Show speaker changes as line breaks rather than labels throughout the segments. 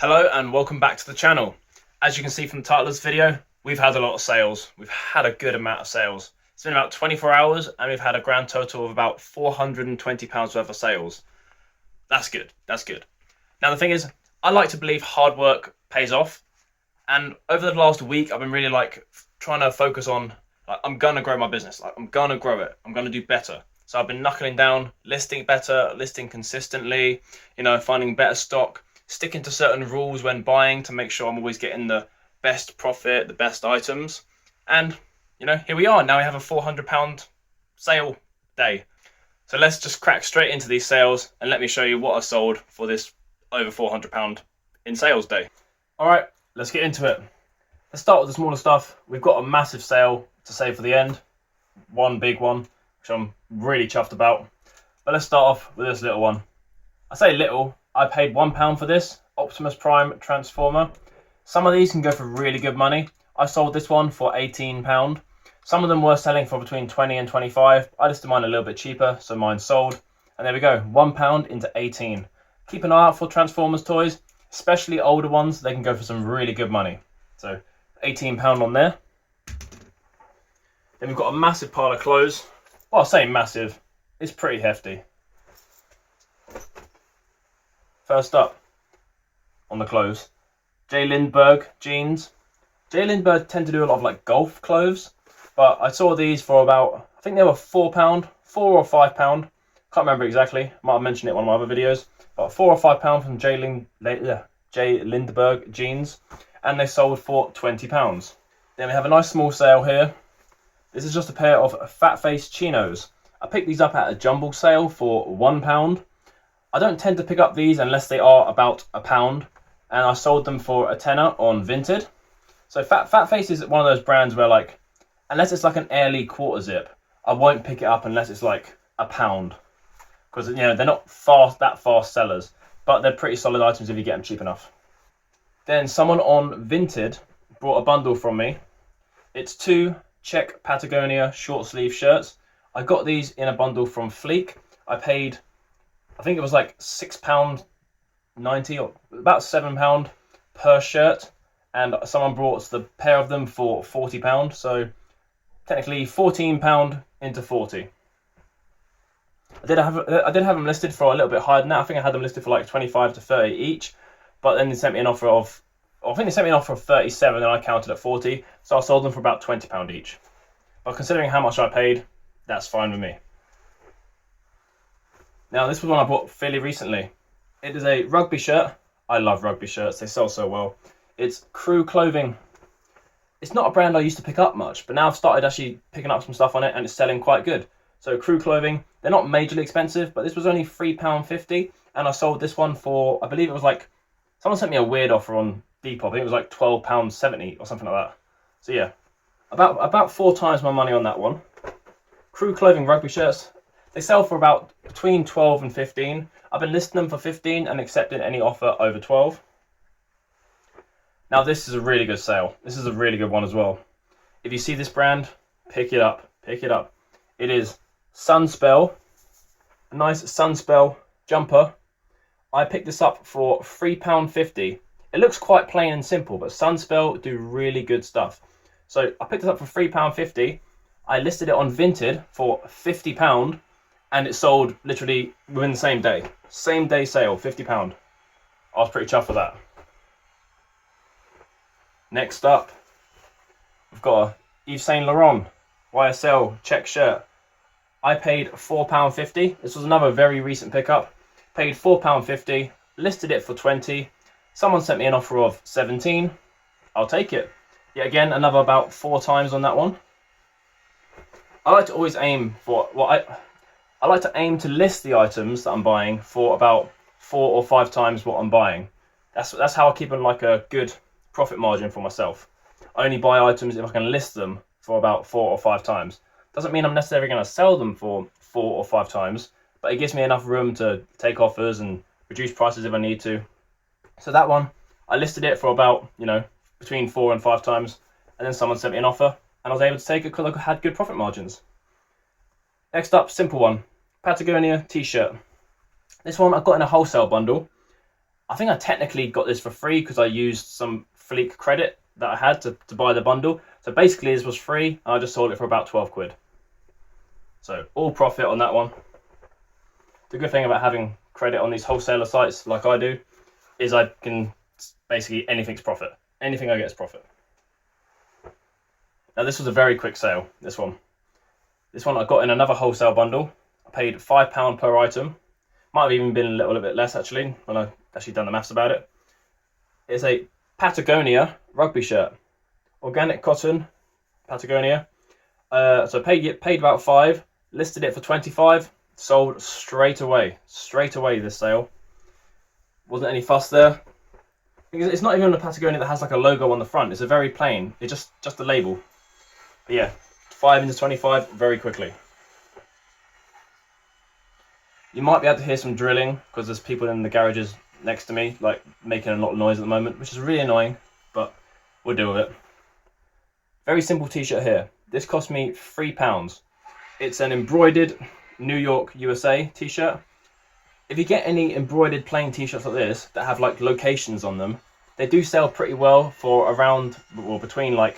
Hello and welcome back to the channel. As you can see from the title of this video, we've had a lot of sales. We've had a good amount of sales. It's been about 24 hours and we've had a grand total of about £420 worth of sales. That's good, that's good. Now the thing is, I like to believe hard work pays off. And over the last week, I've been really trying to focus on, I'm gonna grow my business. I'm gonna grow it. I'm gonna do better. So I've been knuckling down, listing better, listing consistently, finding better stock, sticking to certain rules when buying to make sure I'm always getting the best profit, the best items. And, here we are. Now we have a £400 sale day. So let's just crack straight into these sales and let me show you what I sold for this over £400 in sales day. All right, let's get into it. Let's start with the smaller stuff. We've got a massive sale to save for the end. One big one, which I'm really chuffed about. But let's start off with this little one. I say little, I paid £1 for this Optimus Prime Transformer. Some of these can go for really good money. I sold this one for £18. Some of them were selling for between 20 and 25. I listed mine a little bit cheaper, so mine sold. And there we go, £1 into 18. Keep an eye out for Transformers toys, especially older ones. They can go for some really good money. So £18 on there. Then we've got a massive pile of clothes. Well, I say massive, it's pretty hefty. First up on the clothes, J. Lindbergh jeans. J. Lindbergh tend to do a lot of golf clothes, but I saw these for about, I think they were £4, £4 or £5. Can't remember exactly. Might have mentioned it in one of my other videos. But £4 or £5 from J. Lindbergh jeans, and they sold for £20. Then we have a nice small sale here. This is just a pair of fat face chinos. I picked these up at a jumble sale for £1. I don't tend to pick up these unless they are about £1, and I sold them for a tenner on Vinted. So Fat Face is one of those brands where unless it's an Airly quarter zip, I won't pick it up unless it's £1, because they're not that fast sellers, but they're pretty solid items if you get them cheap enough. Then someone on Vinted brought a bundle from me. It's 2 check Patagonia short sleeve shirts. I got these in a bundle from Fleek. I paid, I think it was £6.90 or about £7 per shirt, and someone brought the pair of them for £40. So technically £14 into 40. I did have them listed for a little bit higher than that. I think I had them listed for 25 to 30 each, but then they sent me an offer of, I think they sent me an offer of 37, and I counted at 40, so I sold them for about £20 each. But considering how much I paid, that's fine with me. Now this was one I bought fairly recently. It is a rugby shirt. I love rugby shirts, they sell so well. It's Crew Clothing. It's not a brand I used to pick up much, but now I've started actually picking up some stuff on it and it's selling quite good. So Crew Clothing, they're not majorly expensive, but this was only £3.50, and I sold this one for, I believe it was someone sent me a weird offer on Depop. I think it was £12.70 or something like that. So yeah, about 4 times my money on that one. Crew Clothing rugby shirts, they sell for about between 12 and 15. I've been listing them for 15 and accepting any offer over 12. Now this is a really good sale. This is a really good one as well. If you see this brand, pick it up. Pick it up. It is Sunspell, a nice Sunspell jumper. I picked this up for £3.50. It looks quite plain and simple, but Sunspell do really good stuff. So I picked this up for £3.50. I listed it on Vinted for £50, and it sold literally within the same day. Same day sale, £50. I was pretty chuffed for that. Next up, we've got a Yves Saint Laurent YSL check shirt. I paid £4.50. This was another very recent pickup. Paid £4.50, listed it for 20. Someone sent me an offer of 17. I'll take it. Yet again, another about 4 times on that one. I like to always aim for I like to aim to list the items that I'm buying for about 4 or 5 times what I'm buying. That's how I keep a good profit margin for myself. I only buy items if I can list them for about 4 or 5 times. Doesn't mean I'm necessarily going to sell them for 4 or 5 times, but it gives me enough room to take offers and reduce prices if I need to. So that one, I listed it for about, between 4 and 5 times, and then someone sent me an offer, and I was able to take it because I had good profit margins. Next up, simple one, Patagonia t-shirt. This one I got in a wholesale bundle. I think I technically got this for free because I used some Fleek credit that I had to buy the bundle. So basically this was free. I just sold it for about 12 quid. So all profit on that one. The good thing about having credit on these wholesaler sites like I do is I can basically anything's profit. Anything I get is profit. Now this was a very quick sale, this one. This one I got in another wholesale bundle. I paid £5 per item. Might have even been a little bit less actually, when I actually done the maths about it. It's a Patagonia rugby shirt. Organic cotton, Patagonia. So paid about 5, listed it for 25, sold straight away. Straight away this sale. Wasn't any fuss there. It's not even a Patagonia that has like a logo on the front. It's a very plain. It's just a label. But yeah, 5 into 25 very quickly. You might be able to hear some drilling because there's people in the garages next to me, like making a lot of noise at the moment, which is really annoying, but we'll deal with it. Very simple t-shirt here. This cost me £3. It's an embroidered New York, USA t-shirt. If you get any embroidered plain t-shirts like this that have like locations on them, they do sell pretty well for around, well, between like,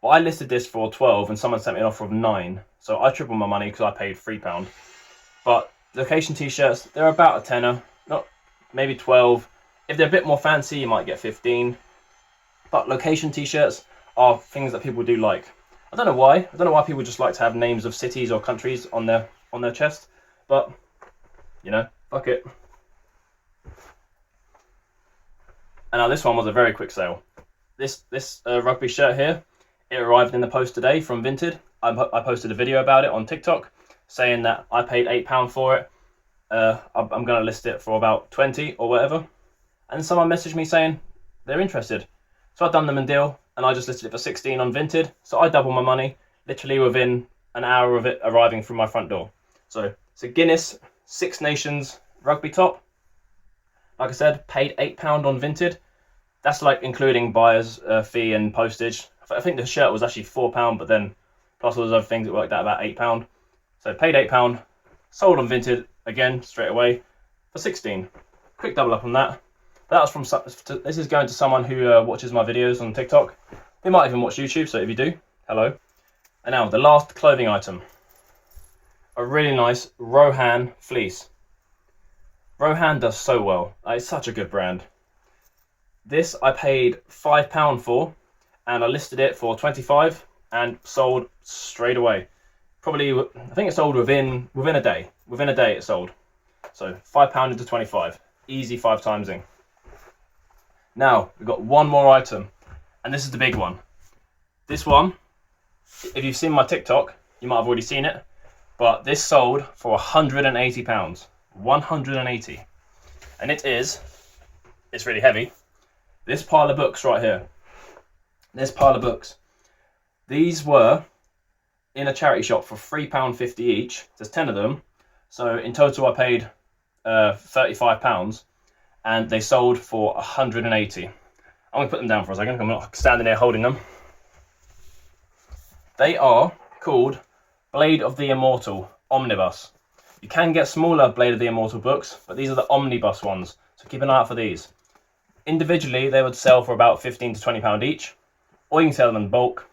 well, I listed this for 12 and someone sent me an offer of 9. So I tripled my money because I paid £3. But location t-shirts, they're about a tenner, not maybe 12. If they're a bit more fancy, you might get 15. But location t-shirts are things that people do like. I don't know why. I don't know why people just like to have names of cities or countries on their chest. But you know, fuck it. And now this one was a very quick sale. This rugby shirt here, it arrived in the post today from Vinted. I posted a video about it on TikTok saying that I paid £8 for it. I'm going to list it for about 20 or whatever. And someone messaged me saying they're interested. So I've done them a deal and I just listed it for 16 on Vinted. So I doubled my money literally within an hour of it arriving through my front door. So it's a Guinness Six Nations rugby top. Like I said, paid £8 on Vinted. That's like including buyer's fee and postage. I think the shirt was actually £4, but then plus all those other things, it worked out about £8. So paid £8, sold on Vinted again straight away for 16. Quick double up on that. That was from, this is going to someone who watches my videos on TikTok. They might even watch YouTube, so if you do, hello. And now the last clothing item. A really nice Rohan fleece. Rohan does so well. It's such a good brand. This I paid £5 for, and I listed it for 25 and sold straight away. Probably, I think it sold within a day. Within a day it sold. So £5 into 25. Easy 5 timesing. Now, we've got one more item, and this is the big one. This one, if you've seen my TikTok, you might have already seen it, but this sold for £180. 180. And it's really heavy. This pile of books right here. This pile of books. These were in a charity shop for £3.50 each. There's 10 of them. So in total I paid £35 and they sold for 180. I'm going to put them down for a second. I'm not standing there holding them. They are called Blade of the Immortal Omnibus. You can get smaller Blade of the Immortal books, but these are the omnibus ones. So keep an eye out for these. Individually, they would sell for about £15 to £20 each, or you can sell them in bulk.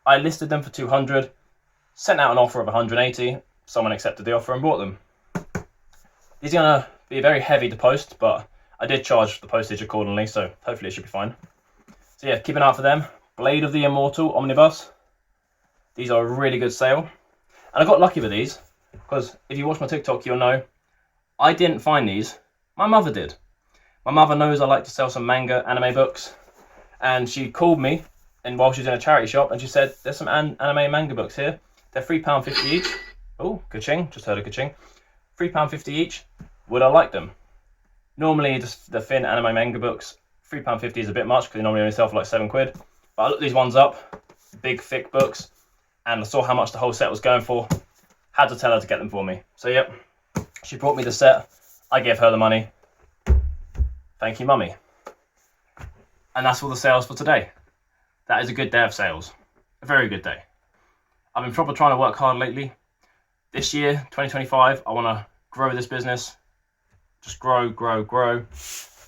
I listed them for 200, sent out an offer of 180. Someone accepted the offer and bought them. These are going to be very heavy to post, but I did charge the postage accordingly, so hopefully it should be fine. So yeah, keep an eye out for them. Blade of the Immortal Omnibus. These are a really good sale. And I got lucky with these, because if you watch my TikTok, you'll know I didn't find these. My mother did. My mother knows I like to sell some manga anime books, and she called me and while she was in a charity shop, and she said, there's some anime manga books here. They're £3.50 each. Oh, ka-ching, just heard a ka-ching. £3.50 each. Would I like them? Normally, just the thin anime manga books, £3.50 is a bit much because they normally only sell for like 7 quid. But I looked these ones up, big thick books, and I saw how much the whole set was going for. Had to tell her to get them for me. So yep, she brought me the set. I gave her the money. Thank you, mummy. And that's all the sales for today. That is a good day of sales. A very good day. I've been proper trying to work hard lately. This year, 2025, I want to grow this business. Just grow.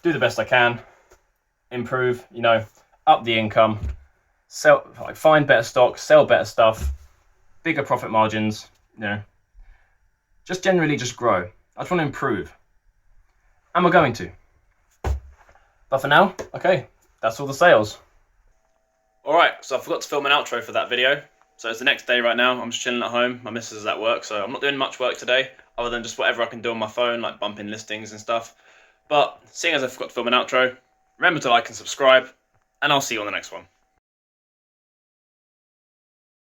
do the best I can, improve, you know, up the income, sell, like find better stock, sell better stuff, bigger profit margins, you know, just generally just grow. I just want to improve. And we're going to. But for now, okay, that's all the sales. Alright, so I forgot to film an outro for that video. So it's the next day right now. I'm just chilling at home. My missus is at work, so I'm not doing much work today, other than just whatever I can do on my phone, like bumping listings and stuff. But seeing as I forgot to film an outro, remember to like and subscribe, and I'll see you on the next one.